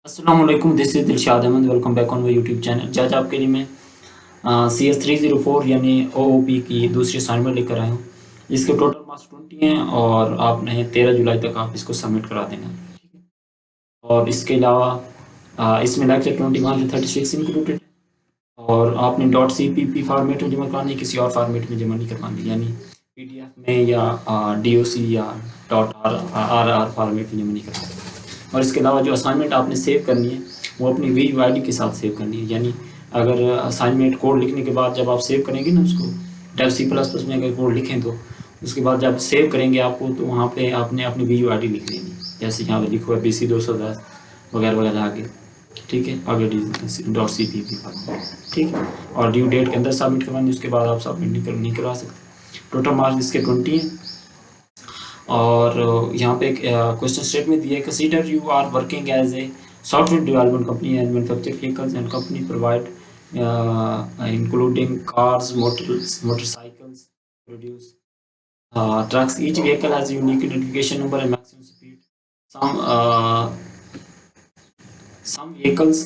अस्सलाम वालेकुम, this is Dilshad Ahmad. Welcome back on my YouTube channel. आज आपके लिए मैं CS304 यानी OOP की दूसरी असाइनमेंट लेकर आया हूँ। इसके टोटल मार्क्स 20 हैं और आपने 13 जुलाई तक आप इसको सबमिट करा देना है। ठीक है। और इसके अलावा इसमें लेक्चर 21 से 36 इंक्लूडेड है और आपने .cpp फॉर्मेट में जमा करानी है, किसी और फॉर्मेट में जमा नहीं करवानी, यानी PDF में या DOC या .rr फॉर्मेट में जमा नहीं करवानी। और इसके अलावा जो असाइनमेंट आपने सेव करनी है वो अपनी VUID के साथ सेव करनी है, यानी अगर असाइनमेंट कोड लिखने के बाद जब आप सेव करेंगे ना उसको C++ में अगर कोड लिखें तो उसके बाद जब सेव करेंगे आपको तो वहाँ पे आपने अपनी VUID लिख लेनी, जैसे यहाँ पे लिखा हुआ है BC210 वगैरह वगैरह आगे। ठीक है, आगे .cpp फॉर्मेट। ठीक है, और ड्यू डेट के अंदर सबमिट करवानी, उसके बाद आप सबमिट नहीं करवा सकते। टोटल मार्क्स इसके 20 हैं। और यहाँ पे एक क्वेश्चन स्टेटमेंट दिया है, consider you are working as a software development company and manufacture vehicles and company provide including cars, motorcycles, produce trucks. Each vehicle has a unique identification number and maximum speed. Some vehicles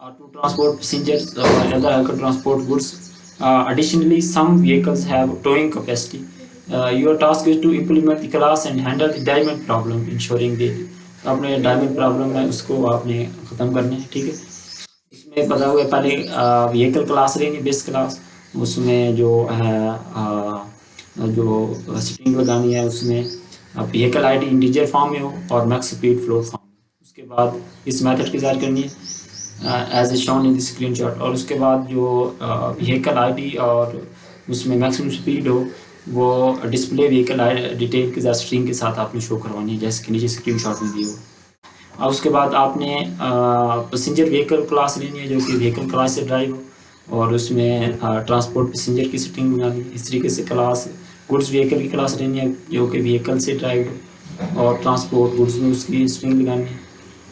to transport passengers while other vehicle transport goods. Additionally, some vehicles have towing capacity. Your task is to implement the class and handle the diamond problem, ensuring the आपने diamond problem है उसको आपने ख़त्म करना है। ठीक है, इसमें पता हुआ पहले व्हीकल क्लास लेंगे, बेस क्लास, उसमें जो है जो स्ट्रिंग लगानी है उसमें व्हीकल आईडी इंटीजर फॉर्म में हो और मैक्स स्पीड फ्लोट फॉर्म में। उसके बाद इस मेथड की ज़ाहिर करनी है as a shown in the screenshot, और उसके बाद जो व्हीकल आईडी और उसमें मैक्सिमम स्पीड हो वो डिस्प्ले व्हीकल डिटेल के साथ स्ट्रिंग के साथ आपने शो करवानी है, जैसे कि नीचे स्क्रीनशॉट में दी हो। और उसके बाद आपने पैसेंजर व्हीकल क्लास लेनी है जो कि व्हीकल क्लास से ड्राइव हो और उसमें ट्रांसपोर्ट पैसेंजर की सेटिंग बनानी है। इस तरीके से क्लास गुड्स व्हीकल की क्लास लेनी है जो कि व्हीकल से ड्राइव हो और ट्रांसपोर्ट गुड्स में उसकी स्ट्रिंग लगानी है।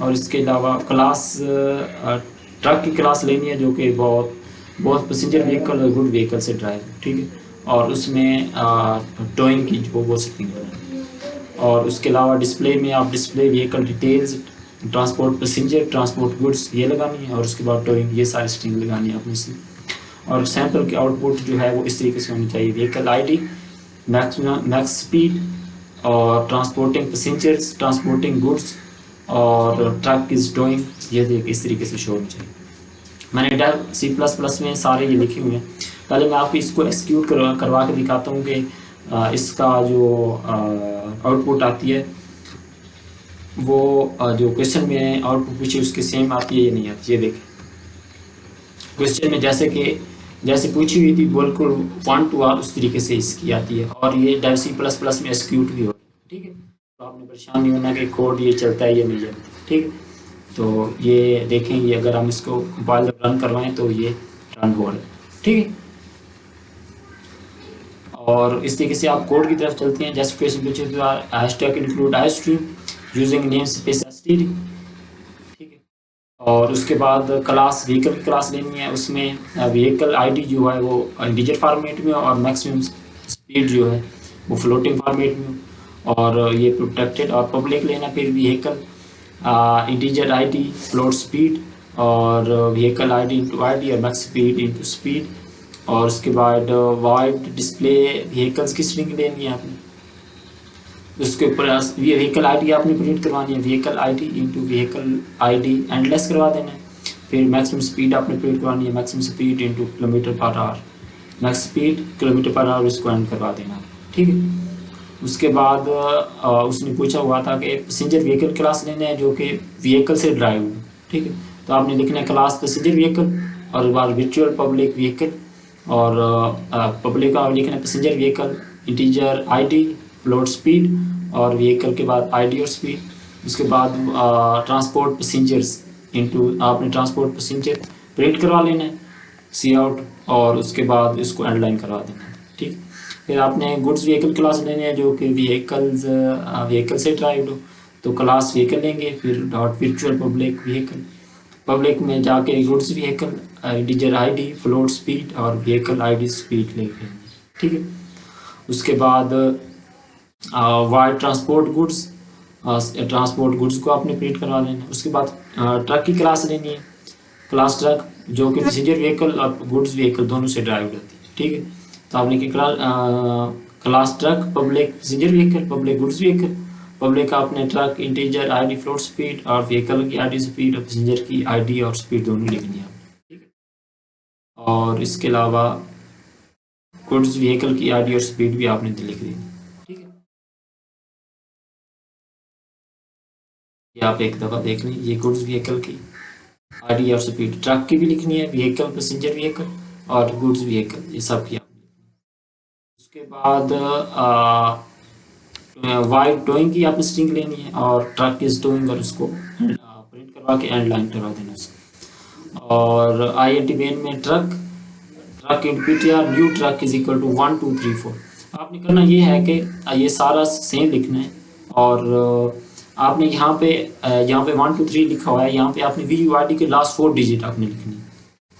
और इसके अलावा क्लास ट्रक की क्लास लेनी है जो कि बहुत पैसेंजर व्हीकल और गुड व्हीकल से ड्राइव हो। ठीक है, और उसमें टोइंग की जो वो सेटिंग बनानी है। और उसके अलावा डिस्प्ले में आप display vehicle details, transport passenger, transport goods ये लगानी है और उसके बाद टोइंग, ये सारी स्ट्रिंग लगानी है अपनी से। और सैंपल की आउटपुट जो है वो इस तरीके से होनी चाहिए, व्हीकल आईडी, मैक्स स्पीड और ट्रांसपोर्टिंग पैसेंजर्स, ट्रांसपोर्टिंग गुड्स और ट्रक इज टोइंग, ये इस तरीके से शो होनी चाहिए। मैंने C++ में सारे ये लिखे हुए हैं। पहले मैं आपको इसको एक्सिक्यूट करवा के दिखाता हूँ कि इसका जो आउटपुट आती है वो जो क्वेश्चन में आउटपुट पूछे उसके सेम आती है या नहीं आती है। ये देखें, क्वेश्चन में जैसे पूछी हुई थी बिल्कुल 1 to R उस तरीके से इसकी आती है और ये C++ में एक्सिक्यूट भी हो रहा है। ठीक है, तो आपने परेशान नहीं होना कि कोड ये चलता है या नहीं चलता। ठीक है, तो ये देखें, ये अगर हम इसको कंपाइल रन करवाएं तो ये रन हो रहा है। ठीक है, और इस तरीके से आप कोड की तरफ चलते हैं। जैसे क्वेश्चन पूछे तो hashtag include iStream using name space std। ठीक है, और उसके बाद क्लास व्हीकल की क्लास लेनी है, उसमें व्हीकल आईडी जो है वो इंटीजर फॉर्मेट में और मैक्सिमम स्पीड जो है वो फ्लोटिंग फॉर्मेट में, और ये प्रोटेक्टेड और पब्लिक लेना। फिर vehicle integer ID, float speed और व्हीकल आईडी इंटू आईडी और मैक्स स्पीड इंटू स्पीड। और उसके बाद वाइड डिस्प्ले व्हीकल्स की स्ट्रिंग लेनी है आपने, उसके ऊपर व्हीकल आईडी आपने प्रिंट करवानी है, vehicle ID into vehicle ID endless करवा देना है। फिर मैक्सिमम स्पीड आपने प्रिंट करवानी है, maximum speed into kilometre per hour, max speed kilometre per hour, इसको एंड करवा देना। ठीक है, उसके बाद उसने पूछा हुआ था कि पैसेंजर व्हीकल क्लास लेना है जो कि व्हीकल से ड्राइव हो। ठीक है, तो आपने लिखना है क्लास पैसेंजर व्हीकल और बाद वर्चुअल पब्लिक व्हीकल, और पब्लिक का लिखना है passenger vehicle integer ID, float speed और व्हीकल के बाद आईडी और स्पीड। उसके बाद ट्रांसपोर्ट पैसेंजर्स इंटू आपने ट्रांसपोर्ट पैसेंजर प्रिंट करवा लेना है सी आउट, और उसके बाद इसको एंडलाइन करवा देना है। ठीक, फिर आपने गुड्स व्हीकल क्लास लेनी है जो कि व्हीकल से ड्राइव हो, तो क्लास व्हीकल लेंगे, फिर dot virtual public vehicle, public में जाके goods vehicle integer ID, float speed और व्हीकल आईडी स्पीड लेंगे। ठीक है, उसके बाद wide transport goods transport goods को आपने प्रिंट करवा देना। उसके बाद ट्रक की क्लास लेनी है, क्लास ट्रक जो कि पैसेंजर व्हीकल और गुड्स व्हीकल दोनों से ड्राइव होती है, ठीक है। तो आपने की class truck, public passenger vehicle, public goods vehicle. Public का आपने truck integer ID float speed और व्हीकल की आईडी स्पीड और पैसेंजर की आईडी और स्पीड दोनों लिखनी है, ठीक है। और इसके अलावा गुड्स व्हीकल की आईडी और स्पीड भी आपने लिख दी, ठीक है। ये आप एक दफ़ा देख लें, ये गुड्स व्हीकल की आईडी और स्पीड, ट्रक की भी लिखनी है, व्हीकल पैसेंजर व्हीकल और गुड्स व्हीकल, ये सब की आपने लिखनी है। उसके बाद वाइड टोइंग की आपने स्ट्रिंग लेनी है और ट्रक की टोइंग और उसको प्रिंट करवा के एंड लाइन करवा देना उसको। और INT मेन में truck in PTR new truck is equal to 1 2 3 4। आपने करना ये है कि ये सारा सेम लिखना है और आपने यहाँ पे 1 2 3 लिखा हुआ है, यहाँ पे आपने VUID के लास्ट 4 डिजिट आपने लिखनी है,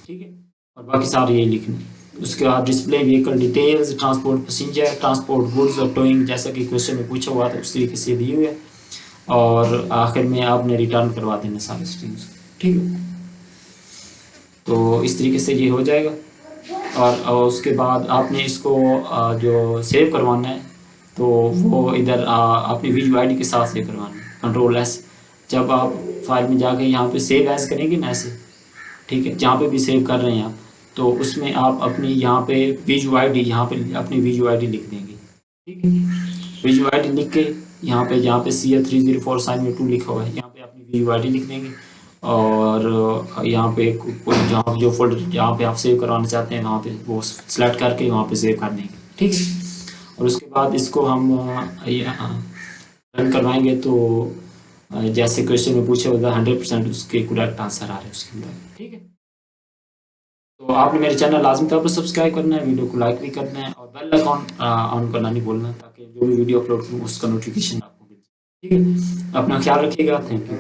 ठीक है। और बाकी सारे ये लिखने। उसके बाद display vehicle details, transport passenger, transport goods और टोइंग, जैसा कि क्वेश्चन में पूछा हुआ था उस तरीके से दिए हुए। और आखिर में आपने रिटर्न करवा देना सारे स्ट्रिंग्स, ठीक है। तो इस तरीके से ये हो जाएगा। और उसके बाद आपने इसको जो सेव करवाना है तो वो इधर आपने VUID के साथ सेव करवाना है, Ctrl+S। जब आप फाइल में जाके यहाँ पे सेव एज करेंगे ना ऐसे, ठीक है, जहाँ पे भी सेव कर रहे हैं आप, तो उसमें आप अपनी यहाँ पे VUID, यहाँ पे अपनी VUID लिख देंगे, ठीक है। VUID लिख के यहाँ पे CF304 साइन 2 लिखा हुआ है, यहाँ पे अपनी VUID लिख देंगे। और यहाँ पे जहाँ जो फोल्डर जहाँ पे आप सेव करवाना चाहते हैं वहाँ पे वो सिलेक्ट करके वहाँ पे सेव कर देंगे, ठीक है। और उसके बाद इसको हम रन करवाएंगे तो जैसे क्वेश्चन में पूछा होगा 100% उसके करेक्ट आंसर आ रहे हैं उसके अंदर, ठीक है। तो आपने मेरे चैनल लाजमी तौर पर सब्सक्राइब करना है, वीडियो को लाइक भी करना है और बेल आइकॉन ऑन करना नहीं भूलना, ताकि जो भी वीडियो अपलोड करूँ उसका नोटिफिकेशन आपको मिल जाए, ठीक है। अपना ख्याल रखिएगा, थैंक यू।